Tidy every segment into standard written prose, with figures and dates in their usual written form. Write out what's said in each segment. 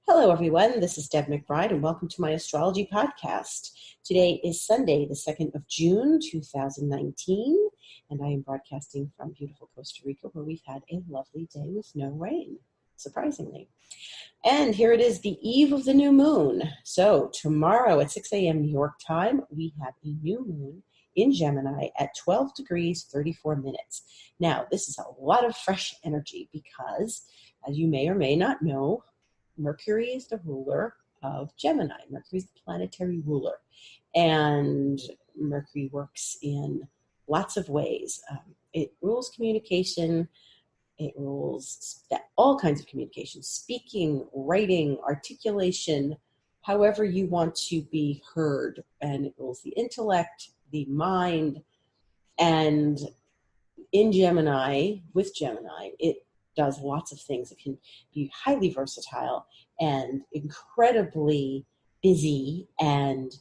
Hello, everyone. This is Deb McBride, and welcome to my astrology podcast. Today is Sunday, the 2nd of June, 2019, and I am broadcasting from beautiful Costa Rica, where we've had a lovely day with no rain, surprisingly. And here it is, the eve of the new moon. So tomorrow at 6 a.m. New York time, we have a new moon in Gemini at 12 degrees, 34 minutes. Now, this is a lot of fresh energy because, as you may or may not know, Mercury is the ruler of Gemini. Mercury is the planetary ruler. And Mercury works in lots of ways. It rules communication. It rules all kinds of communication, speaking, writing, articulation, however you want to be heard. And it rules the intellect, the mind. And in Gemini, with Gemini, it does lots of things. It can be highly versatile and incredibly busy and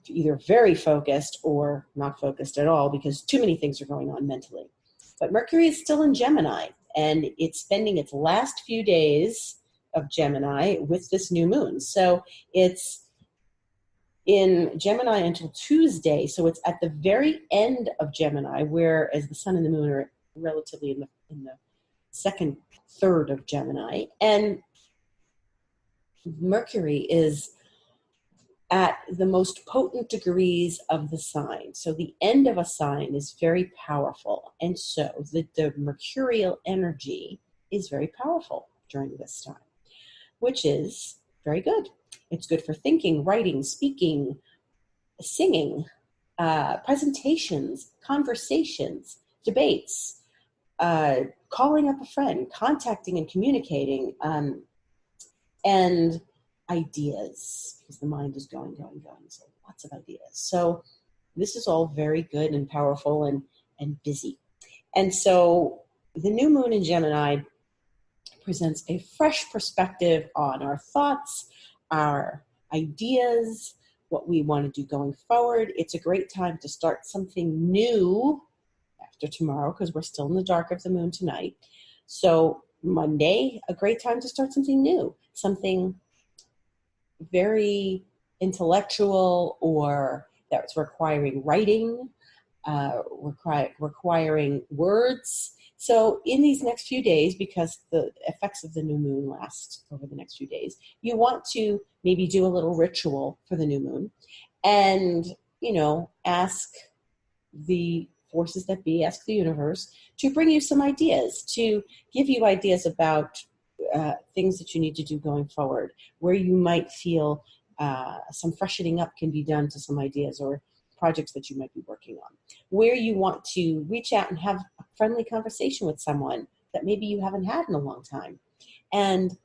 either very focused or not focused at all because too many things are going on mentally. But Mercury is still in Gemini, and it's spending its last few days of Gemini with this new moon. So it's in Gemini until Tuesday, so it's at the very end of Gemini, whereas the sun and the moon are relatively in the second third of Gemini, and Mercury is at the most potent degrees of the sign. So the end of a sign is very powerful, and so the mercurial energy is very powerful during this time, which is very good. It's good for thinking, writing, speaking, singing, presentations, conversations, debates, calling up a friend, contacting and communicating, and ideas, because the mind is going. So lots of ideas. So this is all very good and powerful and busy. And so the new moon in Gemini presents a fresh perspective on our thoughts, our ideas, what we want to do going forward. It's a great time to start something new after tomorrow, because we're still in the dark of the moon tonight. So Monday, a great time to start something new, something very intellectual or that's requiring writing, requiring words. So in these next few days, because the effects of the new moon last over the next few days, you want to maybe do a little ritual for the new moon and, ask the forces that be, ask the universe to bring you some ideas, to give you ideas about things that you need to do going forward, where you might feel some freshening up can be done to some ideas or projects that you might be working on, where you want to reach out and have a friendly conversation with someone that maybe you haven't had in a long time. And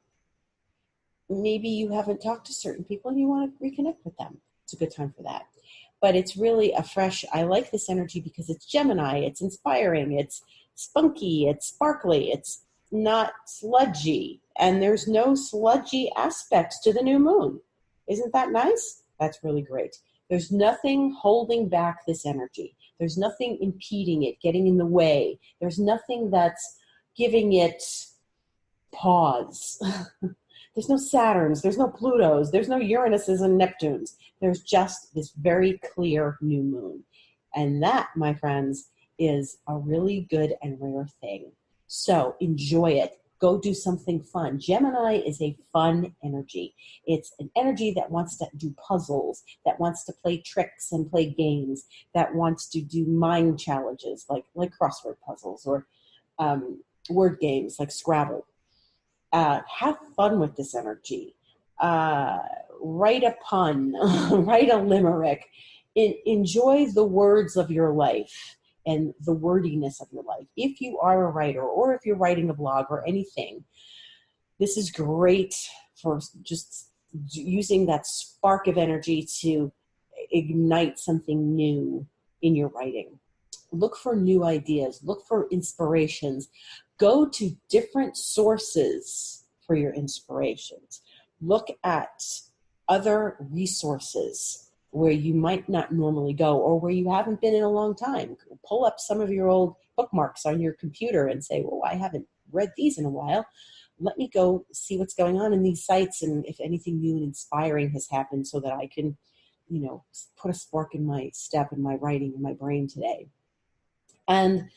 maybe you haven't talked to certain people and you want to reconnect with them. It's a good time for that. But it's really I like this energy because it's Gemini, it's inspiring, it's spunky, it's sparkly, it's not sludgy, and there's no sludgy aspects to the new moon. Isn't that nice? That's really great. There's nothing holding back this energy. There's nothing impeding it, getting in the way. There's nothing that's giving it pause. There's no Saturns, there's no Plutos, there's no Uranuses and Neptunes. There's just this very clear new moon. And that, my friends, is a really good and rare thing. So enjoy it. Go do something fun. Gemini is a fun energy. It's an energy that wants to do puzzles, that wants to play tricks and play games, that wants to do mind challenges like crossword puzzles or word games like Scrabble. Have fun with this energy. Write a pun, write a limerick. Enjoy the words of your life and the wordiness of your life. If you are a writer or if you're writing a blog or anything, this is great for just using that spark of energy to ignite something new in your writing. Look for new ideas. Look for inspirations. Go to different sources for your inspirations. Look at other resources where you might not normally go or where you haven't been in a long time. Pull up some of your old bookmarks on your computer and say, well, I haven't read these in a while. let me go see what's going on in these sites and if anything new and inspiring has happened so that I can, put a spark in my step, in my writing, in my brain today. And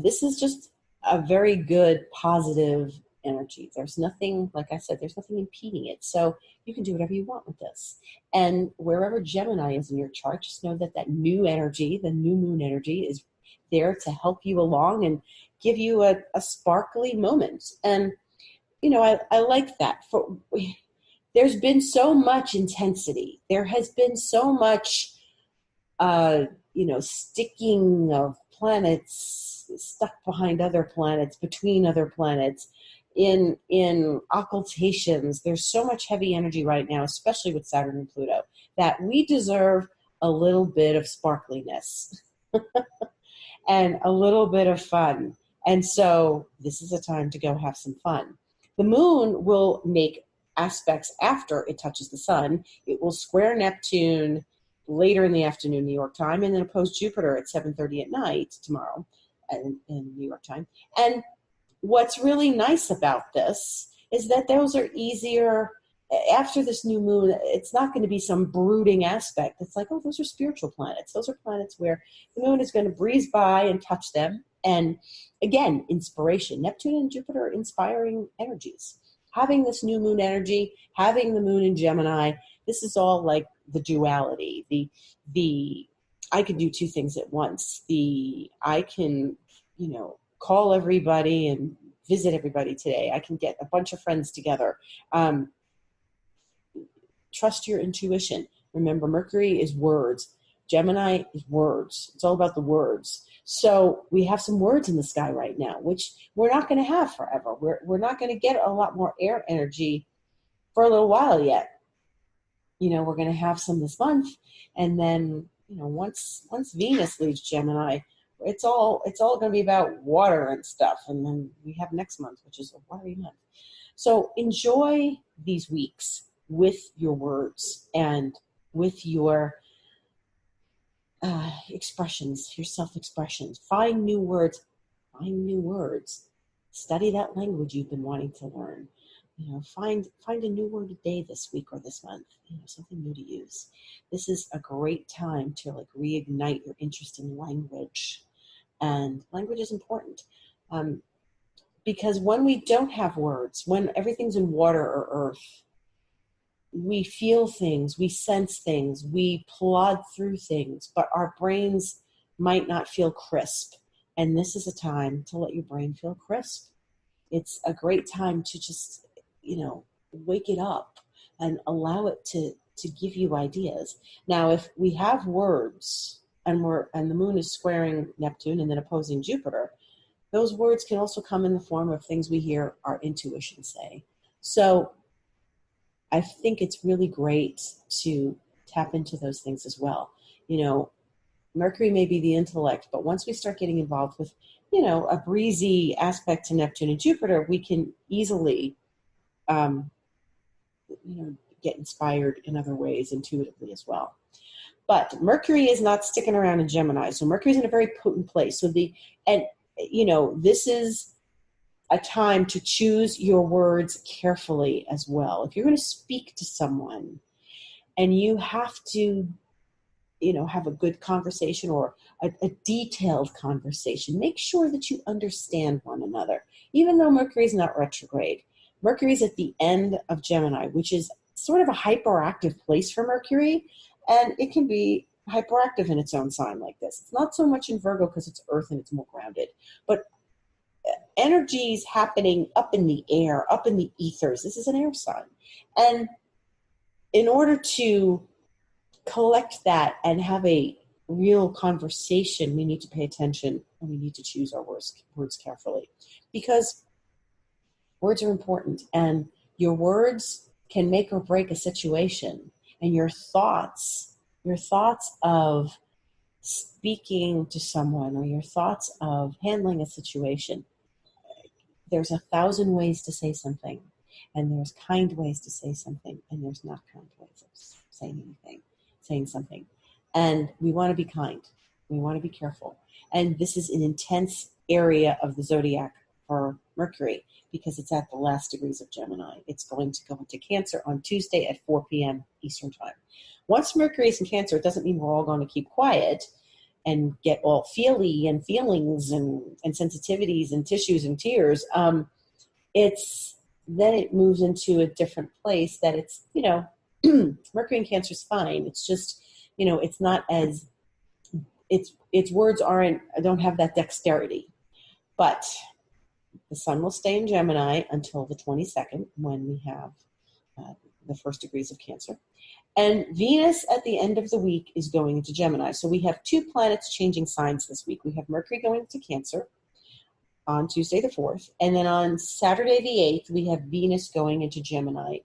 this is just a very good, positive energy. There's nothing, like I said, there's nothing impeding it. So you can do whatever you want with this. And wherever Gemini is in your chart, just know that new energy, the new moon energy, is there to help you along and give you a sparkly moment. And, I like that. There's been so much intensity. There has been so much, sticking of planets stuck behind other planets, between other planets, in occultations. There's so much heavy energy right now, especially with Saturn and Pluto, that we deserve a little bit of sparkliness and a little bit of fun. And so this is a time to go have some fun. The moon will make aspects after it touches the sun. It will square Neptune later in the afternoon, New York time, and then oppose Jupiter at 7:30 at night tomorrow in New York time. And what's really nice about this is that those are easier. After this new moon, it's not going to be some brooding aspect. It's like, oh, those are spiritual planets. Those are planets where the moon is going to breeze by and touch them. And again, inspiration. Neptune and Jupiter are inspiring energies. Having this new moon energy, having the moon in Gemini, this is all like the duality. The I can do two things at once. I can, call everybody and visit everybody today. I can get a bunch of friends together. Trust your intuition. Remember, Mercury is words. Gemini is words. It's all about the words. So we have some words in the sky right now, which we're not going to have forever. We're not going to get a lot more air energy for a little while yet. We're going to have some this month, and then once Venus leaves Gemini, it's all going to be about water and stuff. And then we have next month, which is a watery month. So enjoy these weeks with your words and with your expressions, your self-expressions. Find new words. Study that language you've been wanting to learn. Find a new word a day this week or this month. Something new to use. This is a great time to reignite your interest in language, and language is important because when we don't have words, when everything's in water or earth, we feel things, we sense things, we plod through things, but our brains might not feel crisp. And this is a time to let your brain feel crisp. It's a great time to just, wake it up and allow it to give you ideas. Now, if we have words and the moon is squaring Neptune and then opposing Jupiter, those words can also come in the form of things we hear our intuition say. So I think it's really great to tap into those things as well. Mercury may be the intellect, but once we start getting involved with, a breezy aspect to Neptune and Jupiter, we can easily, get inspired in other ways intuitively as well. But Mercury is not sticking around in Gemini, so Mercury's in a very potent place. So this is a time to choose your words carefully as well. If you're going to speak to someone and you have to, have a good conversation or a detailed conversation, make sure that you understand one another. Even though Mercury is not retrograde, Mercury's at the end of Gemini, which is sort of a hyperactive place for Mercury, and it can be hyperactive in its own sign like this. It's not so much in Virgo because it's Earth and it's more grounded, but energies happening up in the air, up in the ethers. This is an air sign. And in order to collect that and have a real conversation, we need to pay attention and we need to choose our words carefully, because words are important and your words can make or break a situation. And your thoughts of speaking to someone or your thoughts of handling a situation, there's 1,000 ways to say something, and there's kind ways to say something, and there's not kind ways of saying something. And we want to be kind. We want to be careful. And this is an intense area of the zodiac for Mercury because it's at the last degrees of Gemini. It's going to go into Cancer on Tuesday at 4 p.m. Eastern Time. Once Mercury is in Cancer, it doesn't mean we're all going to keep quiet and get all feely and feelings and sensitivities and tissues and tears. Then it moves into a different place that it's, Mercury in Cancer is fine. It's just, it's not as, its words don't have that dexterity. But the sun will stay in Gemini until the 22nd when we have the first degrees of Cancer. And Venus at the end of the week is going into Gemini. So we have 2 planets changing signs this week. We have Mercury going into Cancer on Tuesday the 4th. And then on Saturday the 8th, we have Venus going into Gemini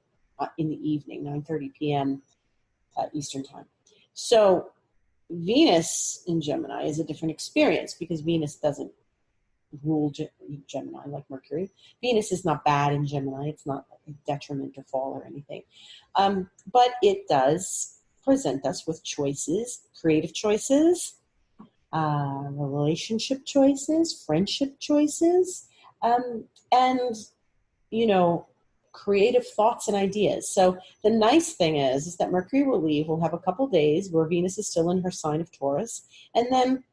in the evening, 9:30 p.m. Eastern Time. So Venus in Gemini is a different experience because Venus doesn't rule Gemini like Mercury. Venus is not bad in Gemini. It's not a detriment or fall or anything. But it does present us with choices, creative choices, relationship choices, friendship choices, and, creative thoughts and ideas. So the nice thing is that Mercury will leave. We'll have a couple days where Venus is still in her sign of Taurus. And then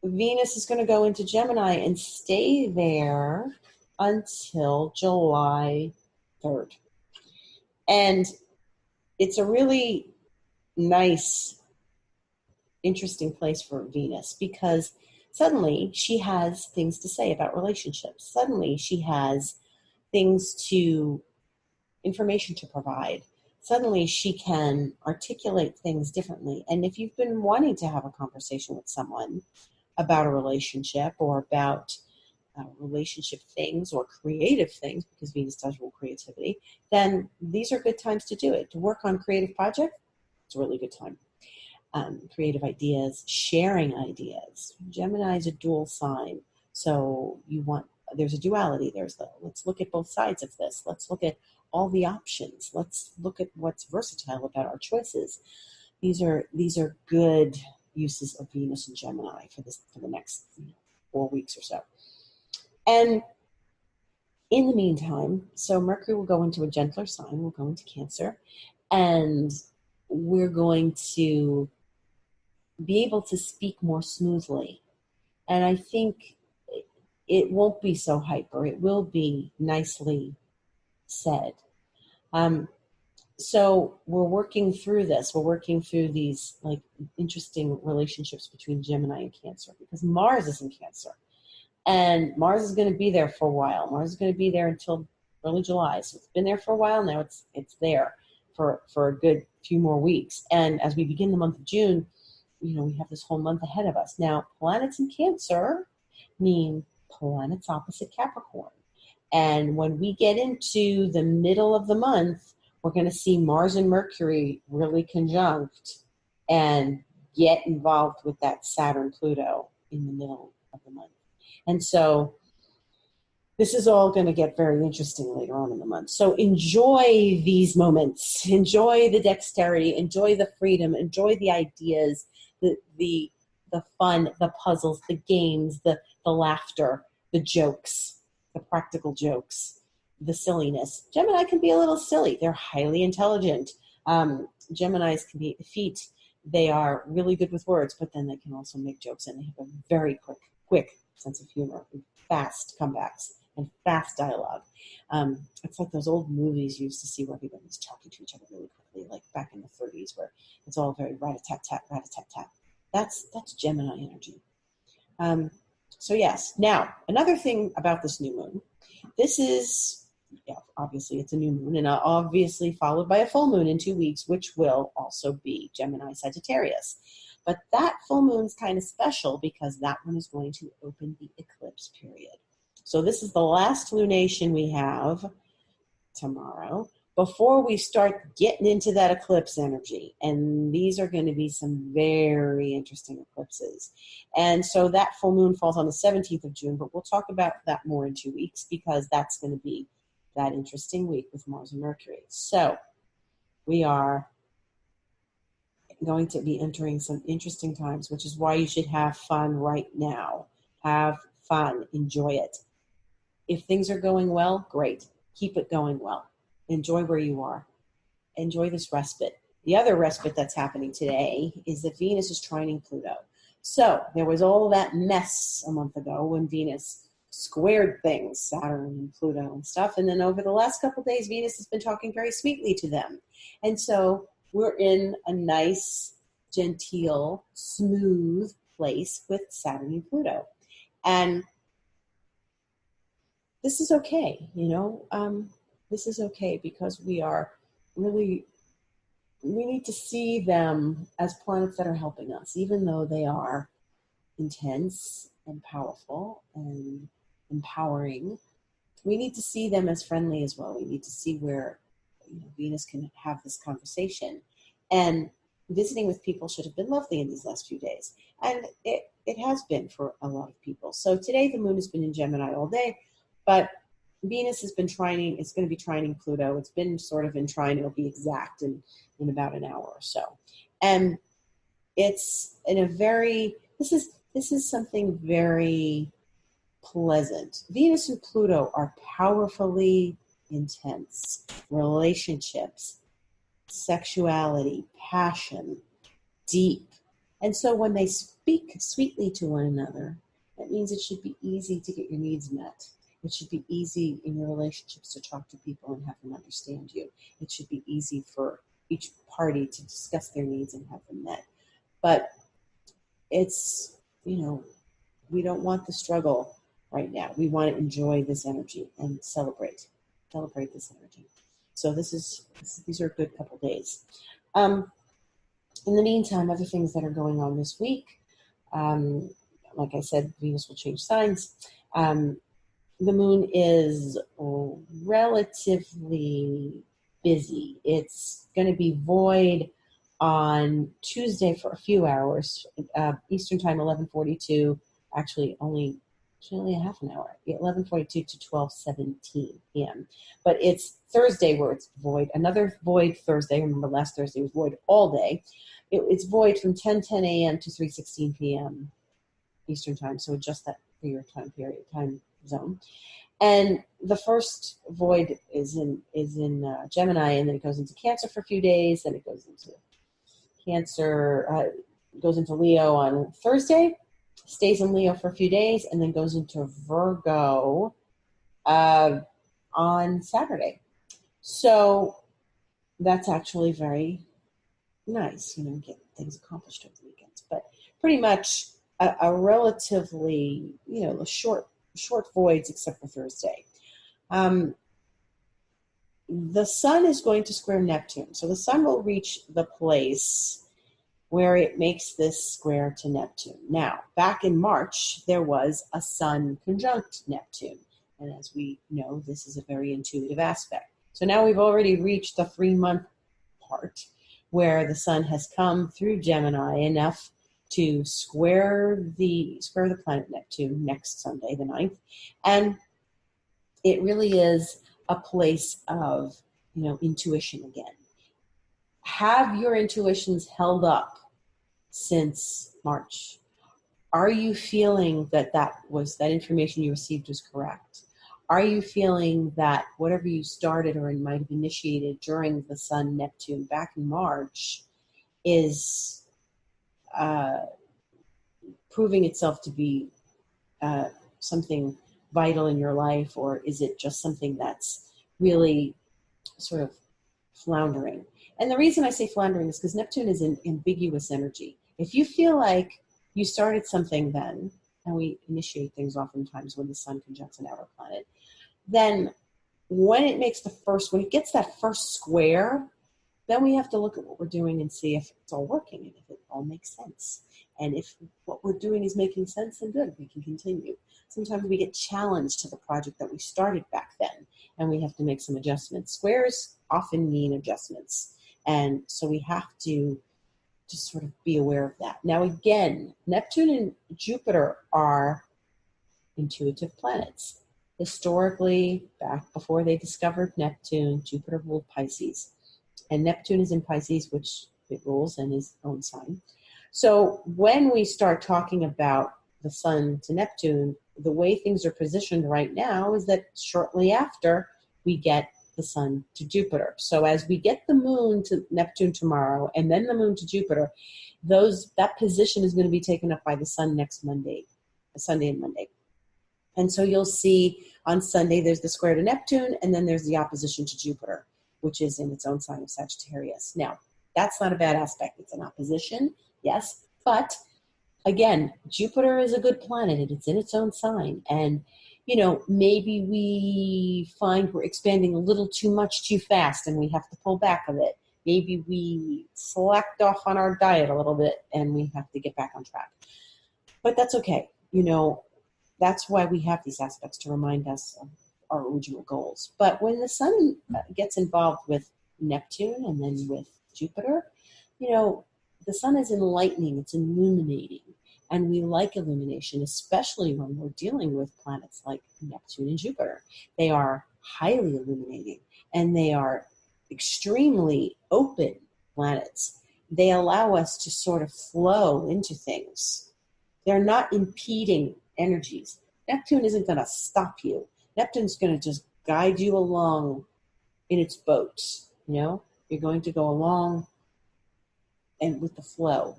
Venus is going to go into Gemini and stay there until July 3rd. And it's a really nice, interesting place for Venus because suddenly she has things to say about relationships. Suddenly she has information to provide. Suddenly she can articulate things differently. And if you've been wanting to have a conversation with someone about a relationship or about relationship things or creative things, because Venus does rule creativity, then these are good times to do it. To work on creative projects, it's a really good time. Creative ideas, sharing ideas. Gemini is a dual sign. So there's a duality. Let's look at both sides of this. Let's look at all the options. Let's look at what's versatile about our choices. These are good uses of Venus and Gemini for the next 4 weeks or so. And in the meantime, so Mercury will go into a gentler sign. We'll go into Cancer, and we're going to be able to speak more smoothly. And I think it won't be so hyper. It will be nicely said. So we're working through this. We're working through these interesting relationships between Gemini and Cancer because Mars is in Cancer. And Mars is going to be there for a while. Mars is going to be there until early July. So it's been there for a while. Now it's there for a good few more weeks. And as we begin the month of June, we have this whole month ahead of us. Now, planets in Cancer mean planets opposite Capricorn. And when we get into the middle of the month, we're going to see Mars and Mercury really conjunct and get involved with that Saturn-Pluto in the middle of the month. And so this is all going to get very interesting later on in the month. So enjoy these moments. Enjoy the dexterity. Enjoy the freedom. Enjoy the ideas, the fun, the puzzles, the games, the laughter, the jokes, the practical jokes, the silliness. Gemini can be a little silly. They're highly intelligent. Geminis can be effete. They are really good with words, but then they can also make jokes, and they have a very quick sense of humor, and fast comebacks, and fast dialogue. It's like those old movies you used to see where everybody's talking to each other really quickly, like back in the 30s, where it's all very rat-a-tat-tat, rat-a-tat-tat. That's Gemini energy. So yes. Now, another thing about this new moon, this is, obviously it's a new moon, and obviously followed by a full moon in 2 weeks, which will also be Gemini Sagittarius. But that full moon's kind of special because that one is going to open the eclipse period. So this is the last lunation we have tomorrow before we start getting into that eclipse energy. And these are going to be some very interesting eclipses. And so that full moon falls on the 17th of June, but we'll talk about that more in 2 weeks because that's going to be that interesting week with Mars and Mercury. So we are going to be entering some interesting times, which is why you should have fun right now. Have fun. Enjoy it. if things are going well, great. Keep it going well. Enjoy where you are. Enjoy this respite. The other respite that's happening today is that Venus is trining Pluto. So there was all that mess a month ago when Venus squared things, Saturn and Pluto and stuff. And then over the last couple of days, Venus has been talking very sweetly to them. And so we're in a nice, genteel, smooth place with Saturn and Pluto. And this is okay, this is okay because we need to see them as planets that are helping us, even though they are intense and powerful and empowering. We need to see them as friendly as well. We need to see where Venus can have this conversation. And visiting with people should have been lovely in these last few days. And it has been for a lot of people. So today the moon has been in Gemini all day, but Venus has been trining, it's going to be trining Pluto. It's been sort of in trine, it'll be exact in about an hour or so. And it's in a very, this is something very pleasant. Venus and Pluto are powerfully intense. Relationships, sexuality, passion, deep. And so when they speak sweetly to one another, that means it should be easy to get your needs met. It should be easy in your relationships to talk to people and have them understand you. It should be easy for each party to discuss their needs and have them met. But it's, we don't want the struggle right now. We want to enjoy this energy and celebrate this energy. So these are a good couple days. In the meantime, other things that are going on this week, like I said, Venus will change signs. The moon is relatively busy. It's going to be void on Tuesday for a few hours, Eastern time, 11:42. Actually, only a half an hour, 11:42 to 12:17 p.m. But it's Thursday where it's void. Another void Thursday. Remember, last Thursday was void all day. It's void from 10:10 a.m. to 3:16 p.m. Eastern time. So adjust that for your time zone. And the first void is in Gemini, and then it goes into Cancer for a few days. Then it goes into Cancer, goes into Leo on Thursday, stays in Leo for a few days, and then goes into Virgo on Saturday. So that's actually very nice, get things accomplished over the weekends. But pretty much a relatively, short voids except for Thursday. The sun is going to square Neptune. So the sun will reach the place where it makes this square to Neptune. Now, back in March, there was a sun conjunct Neptune. And as we know, this is a very intuitive aspect. So now we've already reached the 3-month part where the sun has come through Gemini enough to square the planet Neptune next Sunday, the 9th. And it really is a place of, intuition again. Have your intuitions held up since March? Are you feeling that information you received was correct? Are you feeling that whatever you started or might have initiated during the Sun Neptune back in March is proving itself to be something vital in your life, or is it just something that's really sort of floundering? And the reason I say floundering is because Neptune is an ambiguous energy. If you feel like you started something then, and we initiate things oftentimes when the sun conjuncts an outer planet, then when it gets that first square, then we have to look at what we're doing and see if it's all working and if it all makes sense. And if what we're doing is making sense, then good, we can continue. Sometimes we get challenged to the project that we started back then, and we have to make some adjustments. Squares often mean adjustments, and so we have to just sort of be aware of that. Now again, Neptune and Jupiter are intuitive planets. Historically, back before they discovered Neptune, Jupiter ruled Pisces. And Neptune is in Pisces, which it rules in his own sign. So when we start talking about the sun to Neptune, the way things are positioned right now is that shortly after we get the sun to Jupiter. So as we get the moon to Neptune tomorrow and then the moon to Jupiter, that position is going to be taken up by the sun next Monday, Sunday and Monday. And so you'll see on Sunday there's the square to Neptune, and then there's the opposition to Jupiter, which is in its own sign of Sagittarius. Now, that's not a bad aspect. It's an opposition, yes, but again, Jupiter is a good planet. It's in its own sign. And, maybe we find we're expanding a little too much too fast and we have to pull back a bit. Maybe we slacked off on our diet a little bit and we have to get back on track. But that's okay. That's why we have these aspects, to remind us of our original goals. But when the sun gets involved with Neptune and then with Jupiter, the sun is enlightening, it's illuminating. And we like illumination, especially when we're dealing with planets like Neptune and Jupiter. They are highly illuminating, and they are extremely open planets. They allow us to sort of flow into things. They're not impeding energies. Neptune isn't going to stop you. Neptune's going to just guide you along in its boat. You're going to go along and with the flow.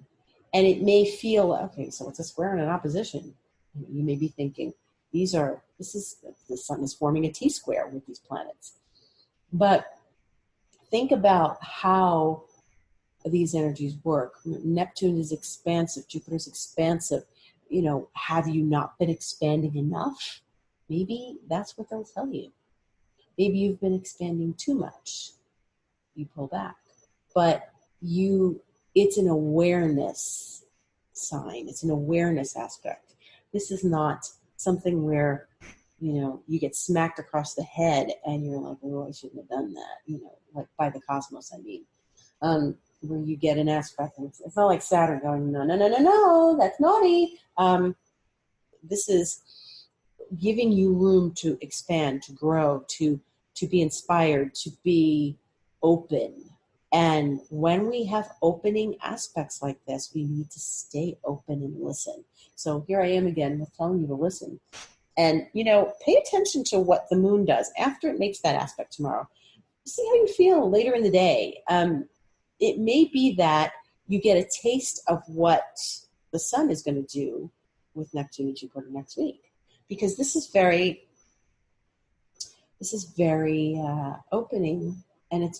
And it may feel, okay, so it's a square and an opposition. You may be thinking, the sun is forming a T-square with these planets. But think about how these energies work. Neptune is expansive, Jupiter's expansive. Have you not been expanding enough? Maybe that's what they'll tell you. Maybe you've been expanding too much. You pull back. But it's an awareness sign. It's an awareness aspect. This is not something where, you get smacked across the head and you're like, oh, I shouldn't have done that, like by the cosmos, I mean. Where you get an aspect, and it's not like Saturn going, no, that's naughty. This is giving you room to expand, to grow, to be inspired, to be open. And when we have opening aspects like this, we need to stay open and listen. So here I am again with telling you to listen. And, pay attention to what the moon does after it makes that aspect tomorrow. See how you feel later in the day. It may be that you get a taste of what the sun is going to do with Neptune and Jupiter next week. Because this is very opening, and it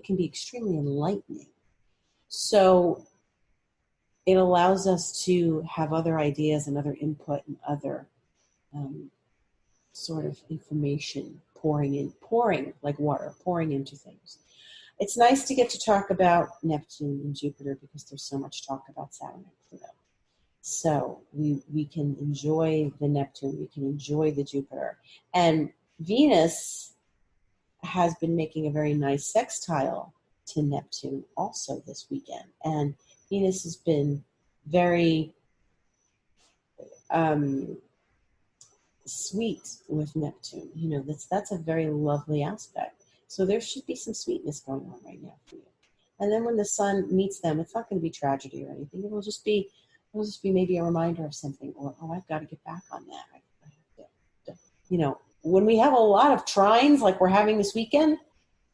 can be extremely enlightening. So it allows us to have other ideas and other input and other sort of information pouring like water, pouring into things. It's nice to get to talk about Neptune and Jupiter because there's so much talk about Saturn and Pluto. So we can enjoy the Neptune, we can enjoy the Jupiter. And Venus has been making a very nice sextile to Neptune also this weekend. And Venus has been very sweet with Neptune. That's a very lovely aspect. So there should be some sweetness going on right now for you. And then when the sun meets them, it's not going to be tragedy or anything. It'll just be maybe a reminder of something, or, oh, I've got to get back on that. When we have a lot of trines like we're having this weekend,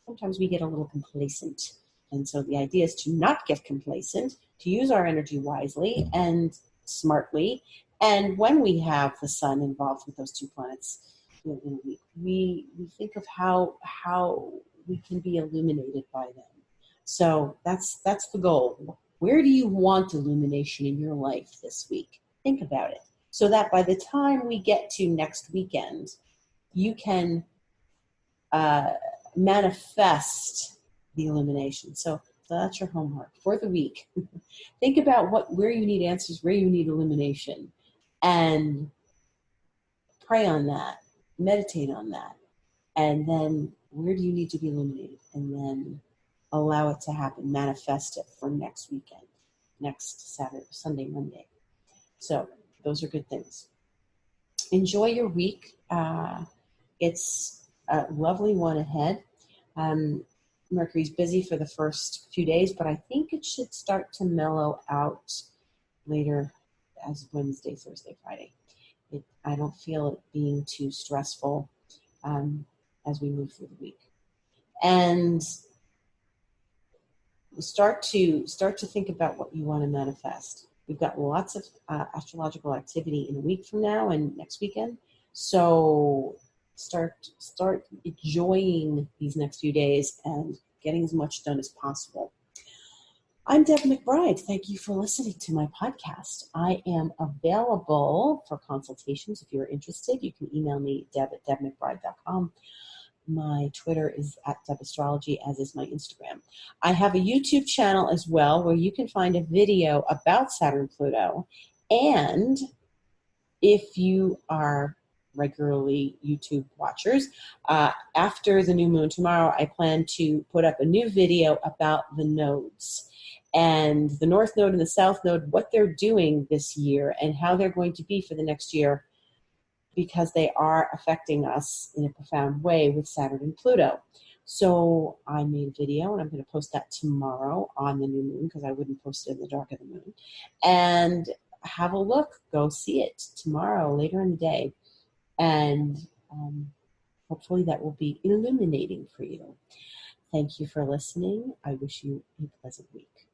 sometimes we get a little complacent. And so the idea is to not get complacent, to use our energy wisely and smartly. And when we have the sun involved with those two planets in a week, we think of how we can be illuminated by them. So that's the goal. Where do you want illumination in your life this week? Think about it. So that by the time we get to next weekend, you can manifest the illumination. So that's your homework for the week. Think about where you need answers, where you need illumination, and pray on that, meditate on that, and then where do you need to be illuminated, and then allow it to happen, manifest it for next weekend, next Saturday, Sunday, Monday. So those are good things. Enjoy your week. It's a lovely one ahead. Mercury's busy for the first few days, but I think it should start to mellow out later as Wednesday, Thursday, Friday. I don't feel it being too stressful as we move through the week. And start to think about what you want to manifest. We've got lots of astrological activity in a week from now and next weekend. So start enjoying these next few days and getting as much done as possible. I'm Deb McBride. Thank you for listening to my podcast. I am available for consultations. If you're interested, you can email me, deb@debmcbride.com. My Twitter is @debastrology, as is my Instagram. I have a YouTube channel as well where you can find a video about Saturn Pluto. And if you are regularly YouTube watchers, after the new moon tomorrow, I plan to put up a new video about the nodes and the North Node and the South Node, what they're doing this year and how they're going to be for the next year, because they are affecting us in a profound way with Saturn and Pluto. So I made a video, and I'm going to post that tomorrow on the new moon, because I wouldn't post it in the dark of the moon. And have a look. Go see it tomorrow, later in the day. And hopefully that will be illuminating for you. Thank you for listening. I wish you a pleasant week.